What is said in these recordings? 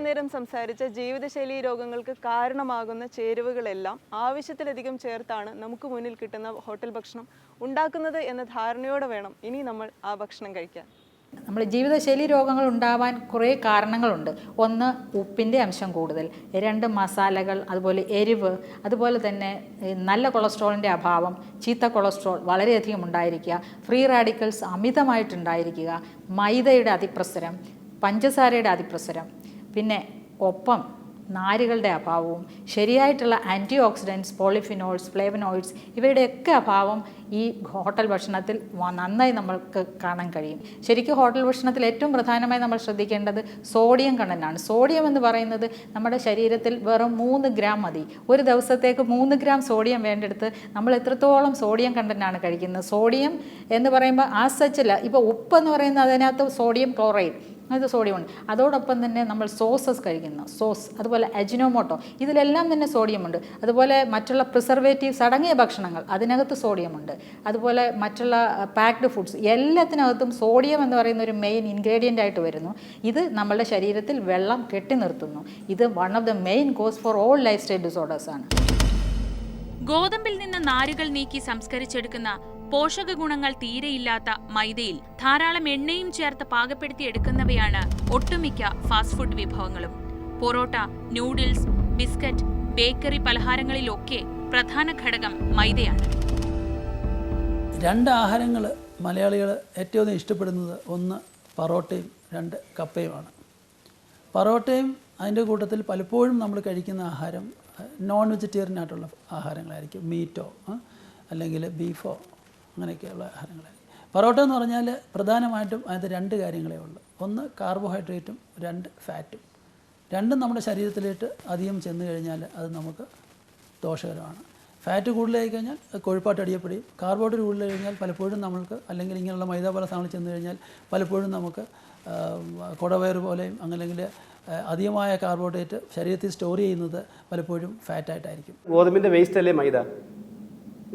നേരം സംസാരിച്ച ജീവിതശൈലി രോഗങ്ങൾക്ക് കാരണമാകുന്ന ചേരുവകളെല്ലാം ആവശ്യത്തിലധികം ചേർത്താണ് നമുക്ക് മുന്നിൽ കിട്ടുന്ന ഹോട്ടൽ ഭക്ഷണം ഉണ്ടാക്കുന്നത് എന്ന ധാരണയോടെ വേണം ഇനി നമ്മൾ ആ ഭക്ഷണം കഴിക്കാൻ. നമ്മൾ ജീവിതശൈലി രോഗങ്ങൾ ഉണ്ടാവാൻ കുറേ കാരണങ്ങളുണ്ട്. ഒന്ന്, ഉപ്പിൻ്റെ അംശം കൂടുതൽ. രണ്ട്, മസാലകൾ, അതുപോലെ എരിവ്, അതുപോലെ തന്നെ നല്ല കൊളസ്ട്രോളിൻ്റെ അഭാവം, ചീത്ത കൊളസ്ട്രോൾ വളരെയധികം ഉണ്ടായിരിക്കുക, ഫ്രീ റാഡിക്കൽസ് അമിതമായിട്ടുണ്ടായിരിക്കുക, മൈദയുടെ അതിപ്രസരം, പഞ്ചസാരയുടെ അതിപ്രസരം, പിന്നെ ഒപ്പം നാരുകളുടെ അഭാവവും ശരിയായിട്ടുള്ള ആൻറ്റി ഓക്സിഡൻറ്റ്സ്, പോളിഫിനോൾസ്, ഫ്ലേവനോയിഡ്സ് ഇവയുടെയൊക്കെ അഭാവം ഈ ഹോട്ടൽ ഭക്ഷണത്തിൽ നന്നായി നമ്മൾക്ക് കാണാൻ കഴിയും. ശരിക്കും ഹോട്ടൽ ഭക്ഷണത്തിൽ ഏറ്റവും പ്രധാനമായി നമ്മൾ ശ്രദ്ധിക്കേണ്ടത് സോഡിയം കണ്ടൻ്റാണ്. സോഡിയം എന്ന് പറയുന്നത് നമ്മുടെ ശരീരത്തിൽ വെറും 3 ഗ്രാം മതി. ഒരു ദിവസത്തേക്ക് 3 ഗ്രാം സോഡിയം വേണ്ടെടുത്ത് നമ്മൾ എത്രത്തോളം സോഡിയം കണ്ടൻ്റാണ് കഴിക്കുന്നത്. സോഡിയം എന്ന് പറയുമ്പോൾ ആ സച്ചല്ല, ഇപ്പോൾ ഉപ്പ് എന്ന് പറയുന്നത് അതിനകത്ത് സോഡിയം ക്ലോറൈഡ്, അത് സോഡിയം ഉണ്ട്. അതോടൊപ്പം തന്നെ നമ്മൾ സോസസ് കഴിക്കുന്നു, സോസ്, അതുപോലെ അജിനോമോട്ടോ, ഇതിലെല്ലാം തന്നെ സോഡിയമുണ്ട്. അതുപോലെ മറ്റുള്ള പ്രിസർവേറ്റീവ്സ് അടങ്ങിയ ഭക്ഷണങ്ങൾ അതിനകത്ത് സോഡിയമുണ്ട്. അതുപോലെ മറ്റുള്ള പാക്ഡ് ഫുഡ്സ് എല്ലാത്തിനകത്തും സോഡിയം എന്ന് പറയുന്ന ഒരു മെയിൻ ഇൻഗ്രീഡിയൻ്റ് ആയിട്ട് വരുന്നു. ഇത് നമ്മളുടെ ശരീരത്തിൽ വെള്ളം കെട്ടി നിർത്തുന്നു. ഇത് one of the main cause for all life style disorders ആണ്. ഗോതമ്പിൽ നിന്ന് നാരുകൾ നീക്കി സംസ്കരിച്ചെടുക്കുന്ന പോഷക ഗുണങ്ങൾ തീരെയില്ലാത്ത മൈദയിൽ ധാരാളം എണ്ണയും ചേർത്ത് പാകപ്പെടുത്തിയെടുക്കുന്നവയാണ് ഒട്ടുമിക്ക ഫാസ്റ്റ് ഫുഡ് വിഭവങ്ങളും. പൊറോട്ട, നൂഡിൽസ്, ബിസ്ക്കറ്റ്, ബേക്കറി പലഹാരങ്ങളിലൊക്കെ പ്രധാന ഘടകം മൈദയാണ്. 2 ആഹാരങ്ങൾ മലയാളികൾ ഏറ്റവും ഇഷ്ടപ്പെടുന്നത്, ഒന്ന് പൊറോട്ടയും 2 കപ്പയുമാണ്. പൊറോട്ടയും അതിൻ്റെ കൂട്ടത്തിൽ പലപ്പോഴും നമ്മൾ കഴിക്കുന്ന ആഹാരം നോൺ വെജിറ്റേറിയൻ ആയിട്ടുള്ള ആഹാരങ്ങളായിരിക്കും. മീറ്റോ അല്ലെങ്കിൽ ബീഫോ അങ്ങനെയൊക്കെയുള്ള ആഹാരങ്ങളായിരിക്കും. പൊറോട്ട എന്ന് പറഞ്ഞാൽ പ്രധാനമായിട്ടും അതിനകത്ത് 2 കാര്യങ്ങളേ ഉള്ളൂ. ഒന്ന് കാർബോഹൈഡ്രേറ്റും 2 ഫാറ്റും. രണ്ടും നമ്മുടെ ശരീരത്തിലേക്ക് അധികം ചെന്ന് കഴിഞ്ഞാൽ അത് നമുക്ക് ദോഷകരമാണ്. ഫാറ്റ് കൂടുതലായി കഴിഞ്ഞാൽ കൊഴുപ്പായിട്ട് അടിയപ്പെടുകയും, കാർബോഹൈഡ്രേറ്റ് കൂടുതൽ കഴിഞ്ഞാൽ പലപ്പോഴും നമ്മൾക്ക്, അല്ലെങ്കിൽ ഇങ്ങനെയുള്ള മൈദ പോലെ സാധനങ്ങൾ ചെന്ന് കഴിഞ്ഞാൽ പലപ്പോഴും നമുക്ക് കുടവയറ് പോലെയും അല്ലെങ്കിൽ അധികമായ കാർബോഹൈഡ്രേറ്റ് ശരീരത്തിൽ സ്റ്റോർ ചെയ്യുന്നത് പലപ്പോഴും ഫാറ്റായിട്ടായിരിക്കും. ഗോതമ്പിൻ്റെ വേസ്റ്റ് അല്ലേ മൈദ?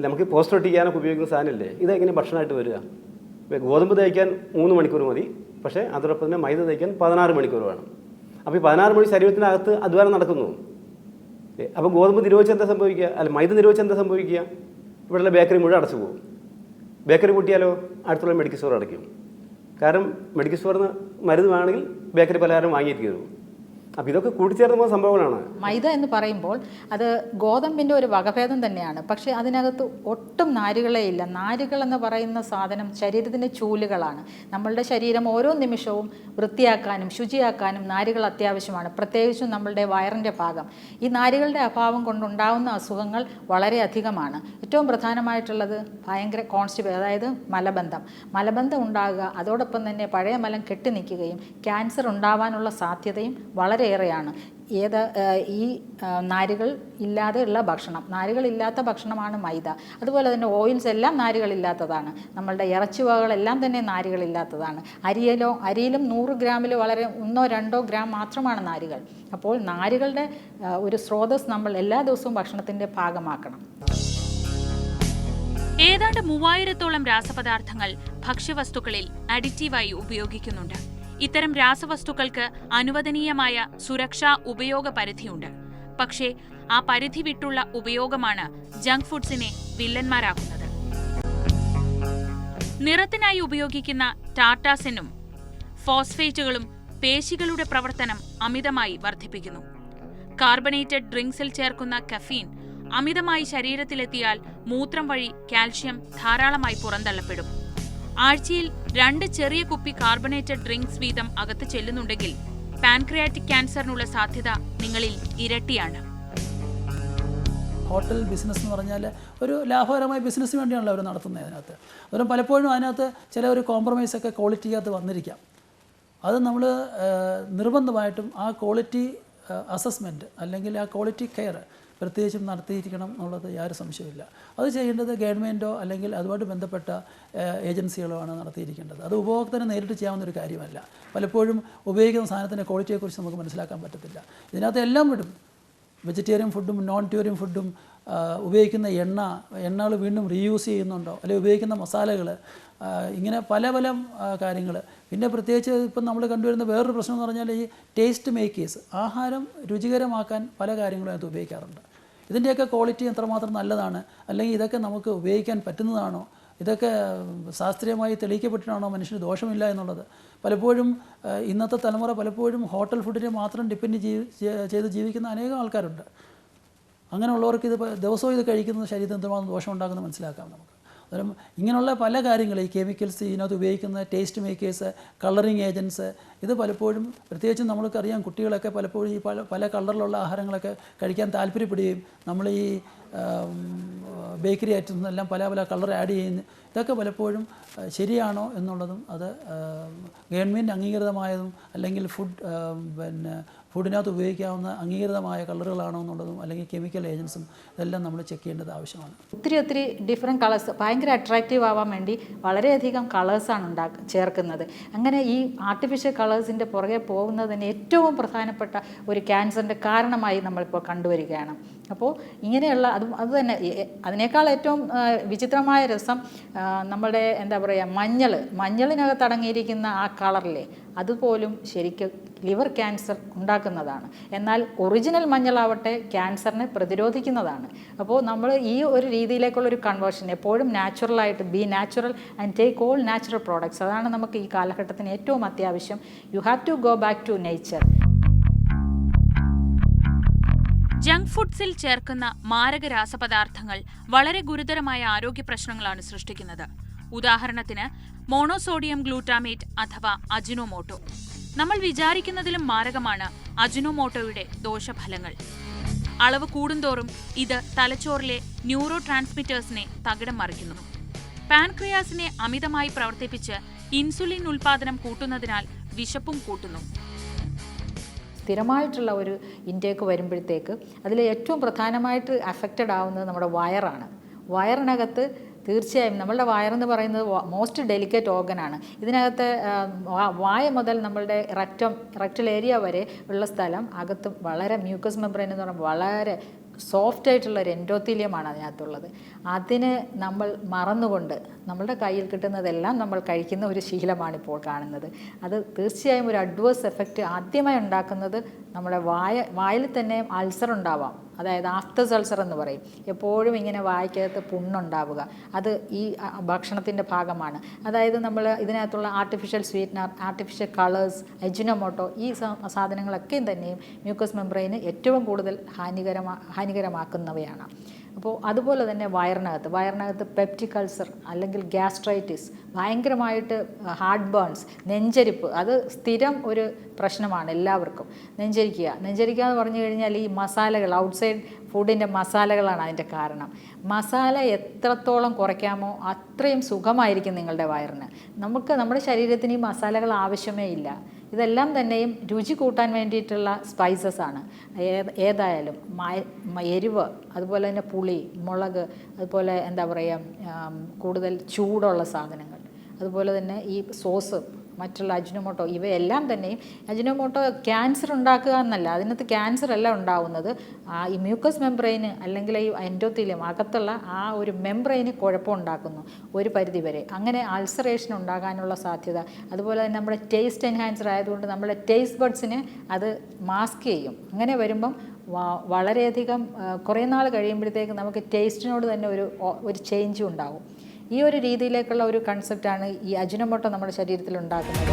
നമുക്ക് പോസ്റ്റർ ഒട്ടിക്കാനൊക്കെ ഉപയോഗിക്കുന്ന സാധനമല്ലേ? ഇതെങ്ങനെ ഭക്ഷണമായിട്ട് വരിക? ഗോതമ്പ് തയ്ക്കാൻ 3 മണിക്കൂർ മതി, പക്ഷേ അതോടൊപ്പം തന്നെ മൈദ തയ്ക്കാൻ 16 മണിക്കൂർ വേണം. അപ്പോൾ ഈ 16 മണി ശരീരത്തിനകത്ത് അധ്വാനം നടക്കുന്നു. അപ്പോൾ ഗോതമ്പ് നിരോധിച്ച് എന്താ സംഭവിക്കുക? അല്ല, മൈദ നിരോധിച്ച് എന്താ സംഭവിക്കുക? ഇവിടെയുള്ള ബേക്കറി മുഴുവൻ അടച്ചു പോകും. ബേക്കറി പൂട്ടിയാലോ അടുത്തുള്ള മെഡിക്കൽ സ്റ്റോർ അടയ്ക്കും. കാരണം മെഡിക്കൽ സ്റ്റോറിൽ നിന്ന് മരുന്ന് വേണമെങ്കിൽ ബേക്കറി പലഹാരം വാങ്ങിയിട്ട് കയറും. അപ്പോൾ ഇതൊക്കെ കൂട്ടിച്ചേർന്ന് പോകുന്ന സംഭവങ്ങളാണ്. മൈദ എന്ന് പറയുമ്പോൾ അത് ഗോതമ്പിൻ്റെ ഒരു വകഭേദം തന്നെയാണ്. പക്ഷേ അതിനകത്ത് ഒട്ടും നാരുകളേ ഇല്ല. നാരുകൾ എന്ന് പറയുന്ന സാധനം ശരീരത്തിൻ്റെ ചൂലുകളാണ്. നമ്മളുടെ ശരീരം ഓരോ നിമിഷവും വൃത്തിയാക്കാനും ശുചിയാക്കാനും നാരുകൾ അത്യാവശ്യമാണ്, പ്രത്യേകിച്ചും നമ്മളുടെ വയറിൻ്റെ ഭാഗം. ഈ നാരുകളുടെ അഭാവം കൊണ്ടുണ്ടാകുന്ന അസുഖങ്ങൾ വളരെ അധികമാണ്. ഏറ്റവും പ്രധാനമായിട്ടുള്ളത് ഭയങ്കര കോൺസ്റ്റിപ്പേഷൻ, അതായത് മലബന്ധം ഉണ്ടാകുക, അതോടൊപ്പം തന്നെ പഴയ മലം കെട്ടി നിൽക്കുകയും ക്യാൻസർ ഉണ്ടാവാനുള്ള സാധ്യതയും വളരെയേറെയാണ്. ഈ നാരുകൾ ഇല്ലാതെയുള്ള ഭക്ഷണം, നാരുകളില്ലാത്ത ഭക്ഷണമാണ് മൈദ. അതുപോലെ തന്നെ ഓയിൽസ് എല്ലാം നാരുകളില്ലാത്തതാണ്. നമ്മളുടെ ഇറച്ചി വകകളെല്ലാം തന്നെ നാരുകളില്ലാത്തതാണ്. അരിയിലും 100 ഗ്രാമിൽ വളരെ 1-2 ഗ്രാം മാത്രമാണ് നാരുകൾ. അപ്പോൾ നാരുകളുടെ ഒരു സ്രോതസ് നമ്മൾ എല്ലാ ദിവസവും ഭക്ഷണത്തിൻ്റെ ഭാഗമാക്കണം. ഏതാണ്ട് 3000-ഓളം രാസപദാർത്ഥങ്ങൾ ഭക്ഷ്യവസ്തുക്കളിൽ അഡിറ്റീവായി ഉപയോഗിക്കുന്നുണ്ട്. ഇത്തരം രാസവസ്തുക്കൾക്ക് അനുവദനീയമായ സുരക്ഷാ ഉപയോഗ പരിധിയുണ്ട്. പക്ഷേ ആ പരിധി വിട്ടുള്ള ഉപയോഗമാണ് ജങ്ക് ഫുഡ്സിനെ വില്ലന്മാരാക്കുന്നത്. നിറത്തിനായി ഉപയോഗിക്കുന്ന ടാർട്ടാസിനും ഫോസ്ഫേറ്റുകളും പേശികളുടെ പ്രവർത്തനം അമിതമായി വർദ്ധിപ്പിക്കുന്നു. കാർബണേറ്റഡ് ഡ്രിങ്ക്സിൽ ചേർക്കുന്ന കഫീൻ അമിതമായി ശരീരത്തിലെത്തിയാൽ മൂത്രം വഴി കാൽഷ്യം ധാരാളമായി പുറന്തള്ളപ്പെടും. ആഴ്ചയിൽ 2 ചെറിയ കുപ്പി കാർബണേറ്റഡ് ഡ്രിങ്ക്സ് വീതം അകത്ത് ചെല്ലുന്നുണ്ടെങ്കിൽ പാൻക്രിയാറ്റിക് ക്യാൻസറിനുള്ള സാധ്യത നിങ്ങളിൽ ഇരട്ടിയാണ്. ഹോട്ടൽ ബിസിനസ് എന്ന് പറഞ്ഞാൽ ഒരു ലാഭകരമായ ബിസിനസ്സിന് വേണ്ടിയാണല്ലോ അവർ നടത്തുന്നത്. അതുകൊണ്ട് പലപ്പോഴും അതിനകത്ത് ചില ഒരു കോംപ്രമൈസൊക്കെ ക്വാളിറ്റിക്കകത്ത് വന്നിരിക്കാം. അത് നമ്മൾ നിർബന്ധമായിട്ടും ആ ക്വാളിറ്റി അസസ്മെൻറ്റ് അല്ലെങ്കിൽ ആ ക്വാളിറ്റി കെയർ പ്രത്യേകിച്ചും നടത്തിയിരിക്കണം എന്നുള്ളത് യാതൊരു സംശയമില്ല. അത് ചെയ്യേണ്ടത് ഗവൺമെൻറ്റോ അല്ലെങ്കിൽ അതുമായിട്ട് ബന്ധപ്പെട്ട ഏജൻസികളോ ആണ് നടത്തിയിരിക്കേണ്ടത്. അത് ഉപഭോക്താവിന് നേരിട്ട് ചെയ്യാവുന്ന ഒരു കാര്യമല്ല. പലപ്പോഴും ഉപയോഗിക്കുന്ന സാധനത്തിൻ്റെ ക്വാളിറ്റിയെക്കുറിച്ച് നമുക്ക് മനസ്സിലാക്കാൻ പറ്റത്തില്ല. ഇതിനകത്ത് എല്ലാം വിടും. വെജിറ്റേറിയൻ ഫുഡും നോൺ വെജിറ്റേറിയൻ ഫുഡും ഉപയോഗിക്കുന്ന എണ്ണകൾ വീണ്ടും റീയൂസ് ചെയ്യുന്നുണ്ടോ, അല്ലെങ്കിൽ ഉപയോഗിക്കുന്ന മസാലകൾ ഇങ്ങനെ പല പല കാര്യങ്ങൾ. പിന്നെ പ്രത്യേകിച്ച് ഇപ്പം നമ്മൾ കണ്ടുവരുന്ന വേറൊരു പ്രശ്നം എന്ന് പറഞ്ഞാൽ ഈ ടേസ്റ്റ് മേക്കേഴ്സ്, ആഹാരം രുചികരമാക്കാൻ പല കാര്യങ്ങളും അതിനകത്ത് ഉപയോഗിക്കാറുണ്ട്. ഇതിൻ്റെയൊക്കെ ക്വാളിറ്റി എത്രമാത്രം നല്ലതാണ്, അല്ലെങ്കിൽ ഇതൊക്കെ നമുക്ക് ഉപയോഗിക്കാൻ പറ്റുന്നതാണോ, ഇതൊക്കെ ശാസ്ത്രീയമായി തെളിയിക്കപ്പെട്ടിട്ടാണോ മനുഷ്യന് ദോഷമില്ല എന്നുള്ളത് പലപ്പോഴും ഇന്നത്തെ തലമുറ പലപ്പോഴും ഹോട്ടൽ ഫുഡിനെ മാത്രം ഡിപ്പെൻഡ് ചെയ്ത് ജീവിക്കുന്ന അനേകം ആൾക്കാരുണ്ട്. അങ്ങനെയുള്ളവർക്ക് ഇത് ദിവസവും ഇത് കഴിക്കുന്നത് ശരീരത്തിന് എന്തുമാത്രം ദോഷം ഉണ്ടാകുന്നത് മനസ്സിലാക്കാം നമുക്ക്. അന്നേരം ഇങ്ങനെയുള്ള പല കാര്യങ്ങൾ, ഈ കെമിക്കൽസ് ഇതിനകത്ത് ഉപയോഗിക്കുന്ന ടേസ്റ്റ് മേക്കേഴ്സ്, കളറിങ് ഏജൻറ്റ്സ്, ഇത് പലപ്പോഴും പ്രത്യേകിച്ചും നമ്മൾക്കറിയാം കുട്ടികളൊക്കെ പലപ്പോഴും ഈ പല കളറിലുള്ള ആഹാരങ്ങളൊക്കെ കഴിക്കാൻ താല്പര്യപ്പെടുകയും നമ്മൾ ഈ ബേക്കറി ഐറ്റംസ് എല്ലാം പല പല കളർ ആഡ് ചെയ്യുന്നു. ഇതൊക്കെ പലപ്പോഴും ശരിയാണോ എന്നുള്ളതും അത് ഗവൺമെൻറ് അംഗീകൃതമായതും അല്ലെങ്കിൽ ഫുഡിനകത്ത് ഉപയോഗിക്കാവുന്ന അംഗീകൃതമായ കളറുകളാണോ എന്നുള്ളതും അല്ലെങ്കിൽ കെമിക്കൽ ഏജൻസും ഇതെല്ലാം നമ്മൾ ചെക്ക് ചെയ്യേണ്ടത് ആവശ്യമാണ്. ഒത്തിരി ഡിഫറെൻറ്റ് കളേഴ്സ് ഭയങ്കര അട്രാക്റ്റീവ് ആവാൻ വേണ്ടി വളരെയധികം കളേഴ്സാണ് ചേർക്കുന്നത്. അങ്ങനെ ഈ ആർട്ടിഫിഷ്യൽ കളേഴ്സിൻ്റെ പുറകെ പോകുന്നതിന് ഏറ്റവും പ്രധാനപ്പെട്ട ഒരു ക്യാൻസറിൻ്റെ കാരണമായി നമ്മളിപ്പോൾ കണ്ടുവരികയാണ്. അപ്പോൾ ഇങ്ങനെയുള്ള അത് തന്നെ അതിനേക്കാൾ ഏറ്റവും വിചിത്രമായ രസം നമ്മുടെ എന്താ പറയുക മഞ്ഞളിനകത്ത് അടങ്ങിയിരിക്കുന്ന ആ കളറിലെ അതുപോലും ശരിക്കും ലിവർ ക്യാൻസർ ഉണ്ടാക്കുന്നതാണ്. എന്നാൽ ഒറിജിനൽ മഞ്ഞളാവട്ടെ ക്യാൻസറിനെ പ്രതിരോധിക്കുന്നതാണ്. അപ്പോൾ നമ്മൾ ഈ ഒരു രീതിയിലേക്കുള്ളൊരു കൺവേർഷൻ എപ്പോഴും നാച്ചുറലായിട്ട് be natural and take all natural products, അതാണ് നമുക്ക് ഈ കാലഘട്ടത്തിന് ഏറ്റവും അത്യാവശ്യം. You have to go back to nature. Junk ഫുഡ്സിൽ ചേർക്കുന്ന മാരക രാസപദാർത്ഥങ്ങൾ വളരെ ഗുരുതരമായ ആരോഗ്യ പ്രശ്നങ്ങളാണ് സൃഷ്ടിക്കുന്നത്. ഉദാഹരണത്തിന് മോണോസോഡിയം ഗ്ലൂട്ടാമേറ്റ് അഥവാ അജിനോമോട്ടോ. നമ്മൾ വിചാരിക്കുന്നതിലും മാരകമാണ് അജിനോമോട്ടോയുടെ ദോഷഫലങ്ങൾ. അളവ് കൂടുന്തോറും ഇത് തലച്ചോറിലെ ന്യൂറോ ട്രാൻസ്മിറ്റേഴ്സിനെ തകിടം മറിക്കുന്നു. പാൻക്രിയാസിനെ അമിതമായി പ്രവർത്തിപ്പിച്ച് ഇൻസുലിൻ ഉൽപാദനം കൂട്ടുന്നതിനാൽ വിശപ്പും കൂട്ടുന്നു. സ്ഥിരമായിട്ടുള്ള ഒരു ഇൻടേക്ക് വരുമ്പോഴത്തേക്ക് അതിൽ ഏറ്റവും പ്രധാനമായിട്ട് അഫക്റ്റഡ് ആവുന്നത് നമ്മുടെ വയറാണ്. വയറിനകത്ത് തീർച്ചയായും നമ്മളുടെ വയറെന്ന് പറയുന്നത് മോസ്റ്റ് ഡെലിക്കേറ്റ് ഓർഗനാണ്. ഇതിനകത്ത് വായ മുതൽ നമ്മളുടെ റെക്ടൽ ഏരിയ വരെ ഉള്ള സ്ഥലം അകത്ത് വളരെ മ്യൂക്കസ് മെംബ്രെയിൻ എന്ന് പറയുമ്പോൾ വളരെ സോഫ്റ്റായിട്ടുള്ള ഒരു എൻഡോത്തീലിയമാണ് അതിനകത്തുള്ളത്. അതിന് നമ്മൾ മറന്നുകൊണ്ട് നമ്മളുടെ കയ്യിൽ കിട്ടുന്നതെല്ലാം നമ്മൾ കഴിക്കുന്ന ഒരു ശീലമാണിപ്പോൾ കാണുന്നത്. അത് തീർച്ചയായും ഒരു അഡ്വേഴ്സ് എഫക്റ്റ് ആദ്യമായി ഉണ്ടാക്കുന്നത് നമ്മുടെ വായിൽ തന്നെ അൾസർ ഉണ്ടാവാം. അതായത് ആഫ്റ്റേഴ്സ് അൾസർ എന്ന് പറയും. എപ്പോഴും ഇങ്ങനെ വായ്ക്കകത്ത് പുണ്ണുണ്ടാവുക, അത് ഈ ഭക്ഷണത്തിൻ്റെ ഭാഗമാണ്. അതായത് നമ്മൾ ഇതിനകത്തുള്ള artificial sweetener, artificial colours, Ajinomoto, ഈ സാധനങ്ങളൊക്കെയും തന്നെയും മ്യൂക്കസ് മെംബ്രെയിന് ഏറ്റവും കൂടുതൽ ഹാനികരമാക്കുന്നവയാണ്. അപ്പോൾ അതുപോലെ തന്നെ വയറിനകത്ത് പെപ്റ്റിക് അൾസർ അല്ലെങ്കിൽ ഗ്യാസ്ട്രൈറ്റിസ്, ഭയങ്കരമായിട്ട് ഹാർട്ട് ബേൺസ്, നെഞ്ചരിപ്പ്, അത് സ്ഥിരം ഒരു പ്രശ്നമാണ് എല്ലാവർക്കും. നെഞ്ചരിക്കുക എന്ന് പറഞ്ഞു കഴിഞ്ഞാൽ ഈ മസാലകൾ, ഔട്ട്സൈഡ് ഫുഡിൻ്റെ മസാലകളാണ് അതിൻ്റെ കാരണം. മസാല എത്രത്തോളം കുറയ്ക്കാമോ അത്രയും സുഖമായിരിക്കും നിങ്ങളുടെ വയറിന്. നമ്മുടെ ശരീരത്തിന് ഈ മസാലകൾ ആവശ്യമേ ഇല്ല. ഇതെല്ലാം തന്നെയും രുചി കൂട്ടാൻ വേണ്ടിയിട്ടുള്ള സ്പൈസസ് ആണ്. ഏതായാലും എരിവ്, അതുപോലെ തന്നെ പുളി, മുളക്, അതുപോലെ എന്താ പറയുക കൂടുതൽ ചൂടുള്ള സാധനങ്ങൾ, അതുപോലെ തന്നെ ഈ സോസ്, മറ്റുള്ള അജിനോമോട്ടോ, ഇവയെല്ലാം തന്നെയും അജിനോമോട്ടോ ക്യാൻസർ ഉണ്ടാക്കുക എന്നല്ല, അതിനകത്ത് ക്യാൻസർ അല്ല ഉണ്ടാവുന്നത്. ഈ മ്യൂക്കസ് മെംബ്രെയിന് അല്ലെങ്കിൽ ഈ എൻഡോത്തീലിയം അകത്തുള്ള ആ ഒരു മെംബ്രെയിന് കുഴപ്പമുണ്ടാക്കുന്നു ഒരു പരിധിവരെ. അങ്ങനെ അൾസറേഷൻ ഉണ്ടാകാനുള്ള സാധ്യത. അതുപോലെ തന്നെ നമ്മുടെ ടേസ്റ്റ് എൻഹാൻസർ ആയതുകൊണ്ട് നമ്മുടെ ടേസ്റ്റ് ബഡ്സിനെ അത് മാസ്ക് ചെയ്യും. അങ്ങനെ വരുമ്പം വളരെയധികം കുറേ നാൾ കഴിയുമ്പോഴത്തേക്ക് നമുക്ക് ടേസ്റ്റിനോട് തന്നെ ഒരു ചേഞ്ചും ഉണ്ടാകും. ഈ ഒരു രീതിയിലേക്കുള്ള ഒരു കൺസെപ്റ്റാണ് ഈ അജിനോമോട്ടോ നമ്മുടെ ശരീരത്തിൽ ഉണ്ടാക്കുന്നത്.